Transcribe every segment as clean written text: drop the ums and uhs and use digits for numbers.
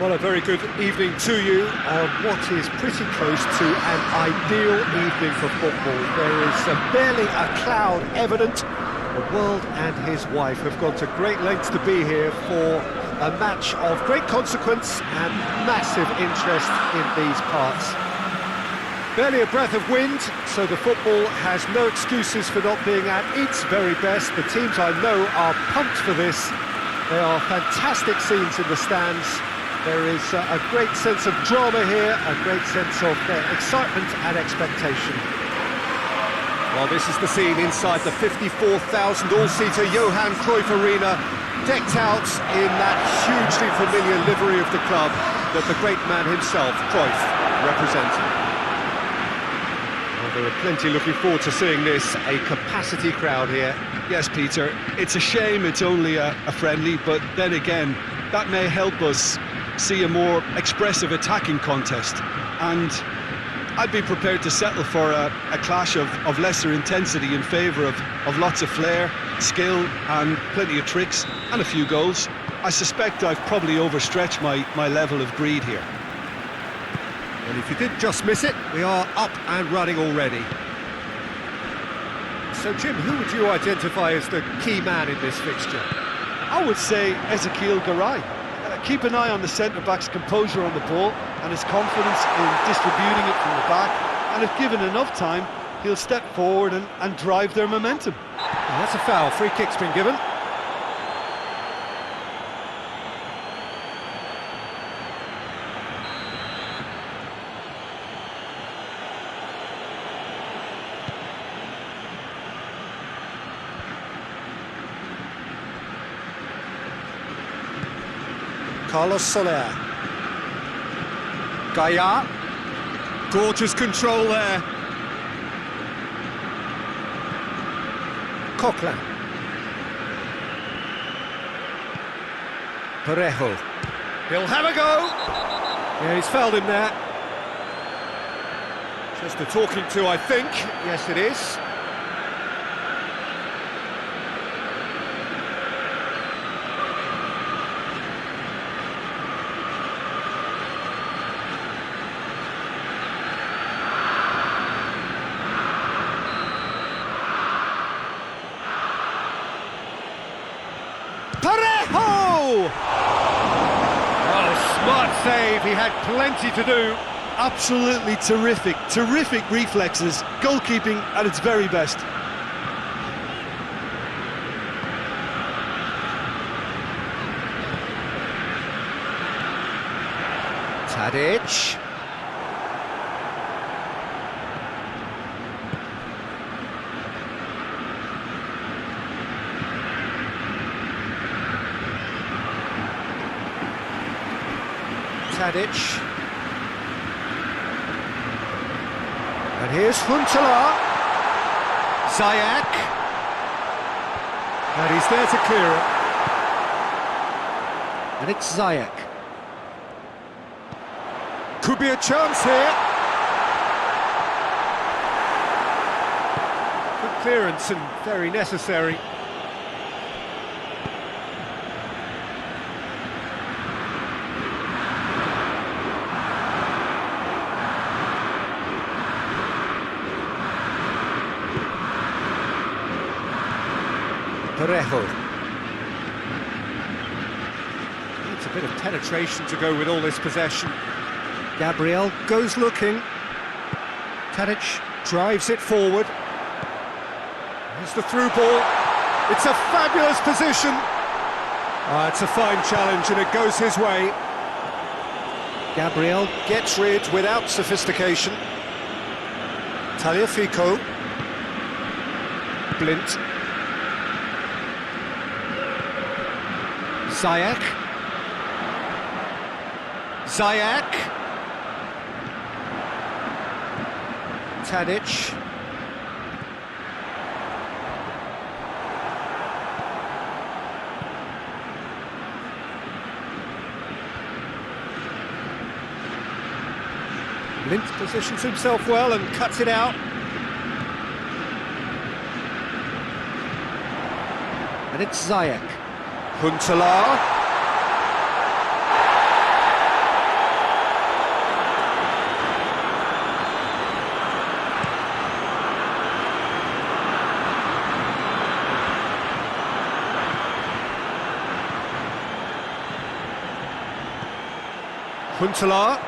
Well, a very good evening to you on what is pretty close to an ideal evening for football. There is barely a cloud evident. The world and his wife have gone to great lengths to be here for a match of great consequence and massive interest in these parts. Barely a breath of wind, so the football has no excuses for not being at its very best. The teams I know are pumped for this. There are fantastic scenes in the stands. There is a great sense of drama here, a great sense of excitement and expectation. Well, this is the scene inside the 54,000 all-seater Johan Cruijff Arena, decked out in that hugely familiar livery of the club that the great man himself, Cruijff, represented. Well, there are plenty looking forward to seeing this, a capacity crowd here. Yes, Peter, it's a shame it's only a friendly, but then again, that may help us see a more expressive attacking contest, and I'd be prepared to settle for a clash of lesser intensity in favour of lots of flair, skill and plenty of tricks and a few goals. I suspect I've probably overstretched my level of greed here. And if you did just miss it, we are up and running already. So Jim, who would you identify as the key man in this fixture? I would say Ezekiel Garay. Keep an eye on the centre-back's composure on the ball and his confidence in distributing it from the back, and if given enough time, he'll step forward and drive their momentum. And that's a foul. Free kick's been given. Carlos Soler. Gaia. Gorgeous control there. Coquelin. Parejo. He'll have a go. Yeah, he's fouled him there. Just a talking to, I think. Yes, it is. Parejo! Oh, smart save, he had plenty to do. Absolutely terrific reflexes, goalkeeping at its very best. Tadic. Tadic. And here's Huntelaar. Ziyech. And he's there to clear it. And it's Ziyech. Could be a chance here. Good clearance and very necessary. Parejo. Needs a bit of penetration to go with all this possession. Gabriel goes looking. Tadic drives it forward. Here's the through ball. It's a fabulous position. It's a fine challenge and it goes his way. Gabriel gets rid without sophistication. Tagliafico. Blint. Ziyech. Ziyech. Tadic. Blint positions himself well and cuts it out. And it's Ziyech. Huntelaar. Huntelaar.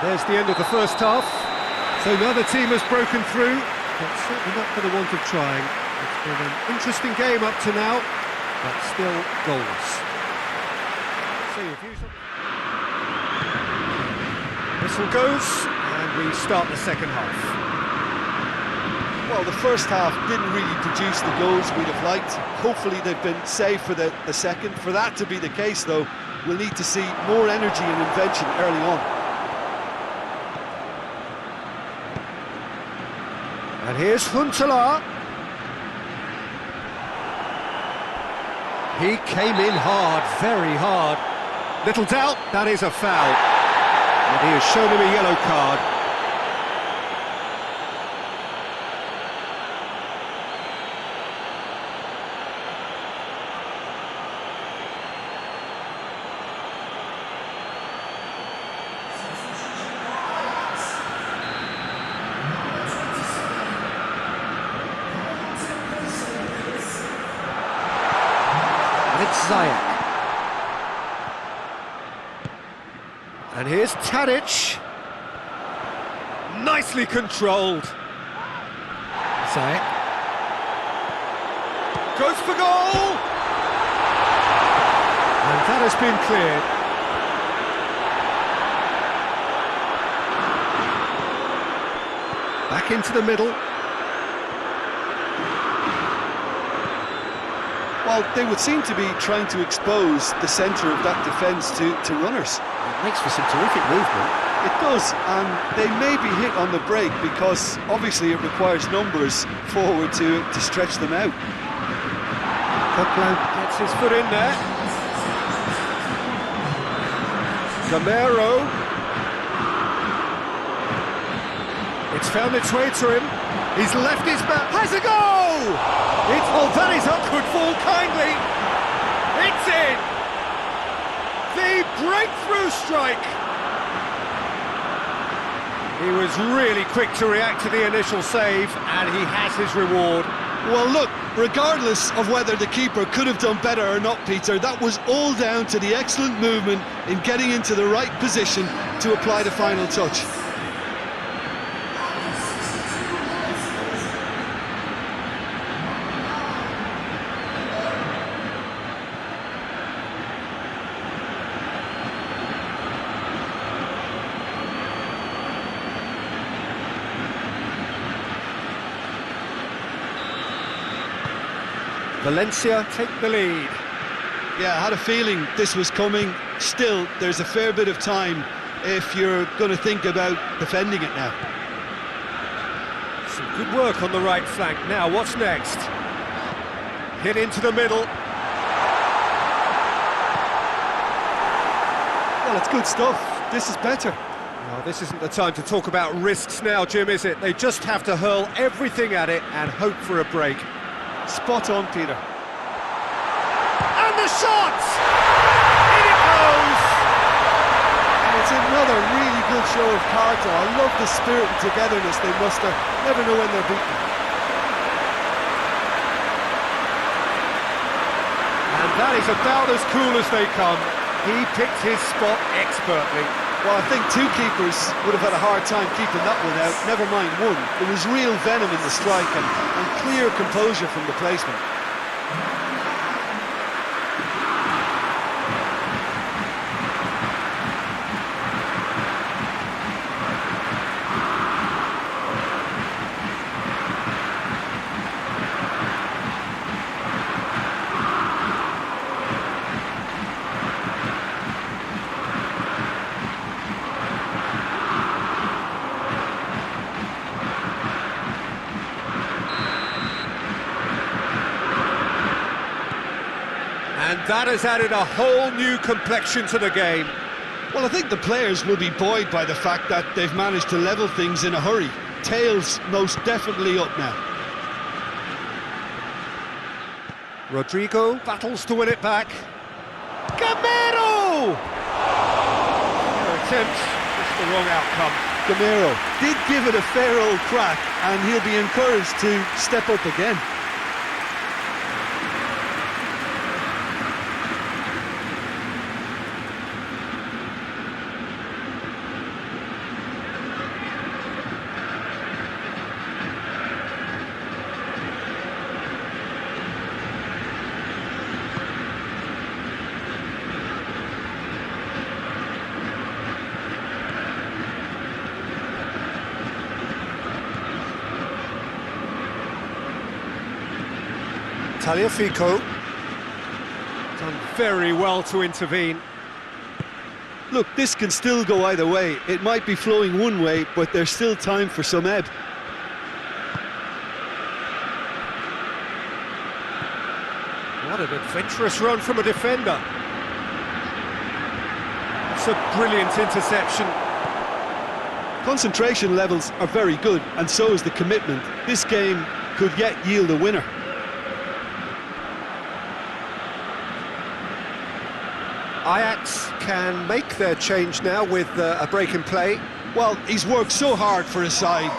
There's the end of the first half. So neither team has broken through, but certainly not for the want of trying. It's been an interesting game up to now, but still goals. See if you... Whistle goes, and we start the second half. Well, the first half didn't really produce the goals we'd have liked. Hopefully they've been saved for the second. For that to be the case, though, we'll need to see more energy and invention early on. And here's Huntelaar. He came in hard, very hard. Little doubt, that is a foul. And he has shown him a yellow card. It's Ajax. And here's Tadic. Nicely controlled. Ajax. Goes for goal! And that has been cleared. Back into the middle. Well, they would seem to be trying to expose the centre of that defence to runners. It makes for some terrific movement. It does, and they may be hit on the break because obviously it requires numbers forward to stretch them out. Coquelin gets his foot in there. Gamero. It's found its way to him. He's left his back. Has a goal! Oh, that is up, could fall kindly. It's in! The breakthrough strike! He was really quick to react to the initial save, and he has his reward. Well, look, regardless of whether the keeper could have done better or not, Peter, that was all down to the excellent movement in getting into the right position to apply the final touch. Valencia take the lead. Yeah, I had a feeling this was coming. Still, there's a fair bit of time if you're going to think about defending it now. Some good work on the right flank. Now, what's next? Hit into the middle. Well, it's good stuff. This is better. Well, this isn't the time to talk about risks now, Jim, is it? They just have to hurl everything at it and hope for a break. Spot on, Peter. And the shot! In it goes! And it's another really good show of character. I love the spirit and togetherness they muster. Never know when they're beaten. And that is about as cool as they come. He picked his spot expertly. Well, I think two keepers would have had a hard time keeping that one out, never mind one. There was real venom in the strike and clear composure from the placement. And that has added a whole new complexion to the game. Well, I think the players will be buoyed by the fact that they've managed to level things in a hurry. Tails most definitely up now. Rodrigo battles to win it back. Gamero! Their attempt, just the wrong outcome. Gamero did give it a fair old crack, and he'll be encouraged to step up again. Tagliafico. Done very well to intervene. Look, this can still go either way. It might be flowing one way, but there's still time for some ebb. What an adventurous run from a defender. It's a brilliant interception. Concentration levels are very good, and so is the commitment. This game could yet yield a winner. Ajax can make their change now with a break in play. Well, he's worked so hard for his side,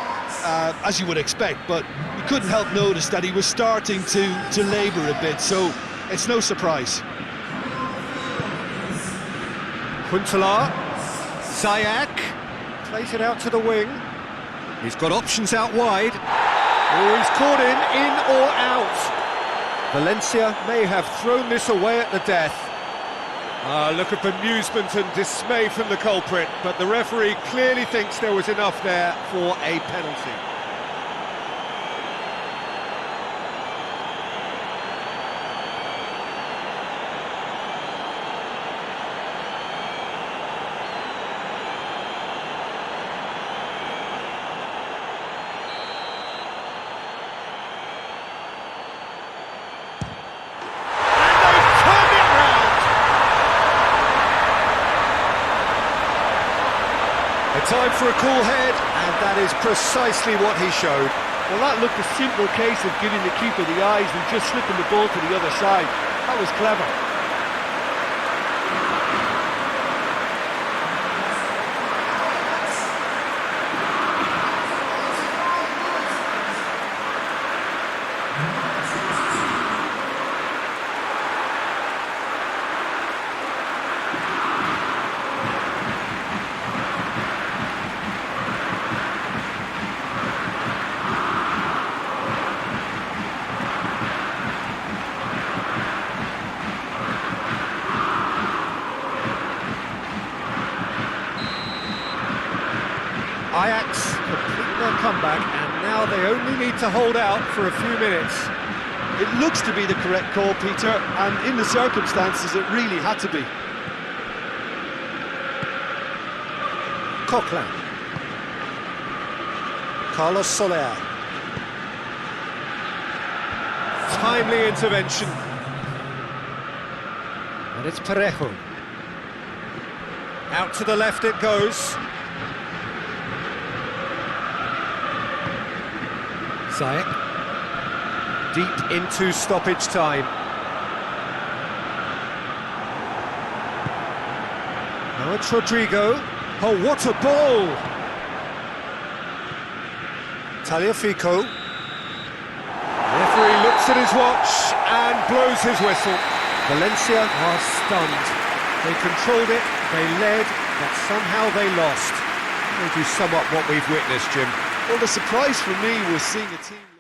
as you would expect, but you couldn't help notice that he was starting to labour a bit, so it's no surprise. Huntelaar, Ziyech, plays it out to the wing. He's got options out wide. Oh, he's caught in or out. Valencia may have thrown this away at the death. Look at bemusement and dismay from the culprit, but the referee clearly thinks there was enough there for a penalty. Time for a cool head, and that is precisely what he showed. Well, that looked a simple case of giving the keeper the eyes and just slipping the ball to the other side. That was clever. Ajax complete their comeback, and now they only need to hold out for a few minutes. It looks to be the correct call, Peter, and in the circumstances it really had to be. Coquelin. Carlos Soler. Timely intervention. And it's Parejo. Out to the left it goes. Ziyech. Deep into stoppage time. Now it's Rodrigo. Oh, what a ball! Tagliafico. Referee looks at his watch and blows his whistle. Valencia are stunned. They controlled it, they led, but somehow they lost. How would you sum up what we've witnessed, Jim? Well, the surprise for me was seeing a team...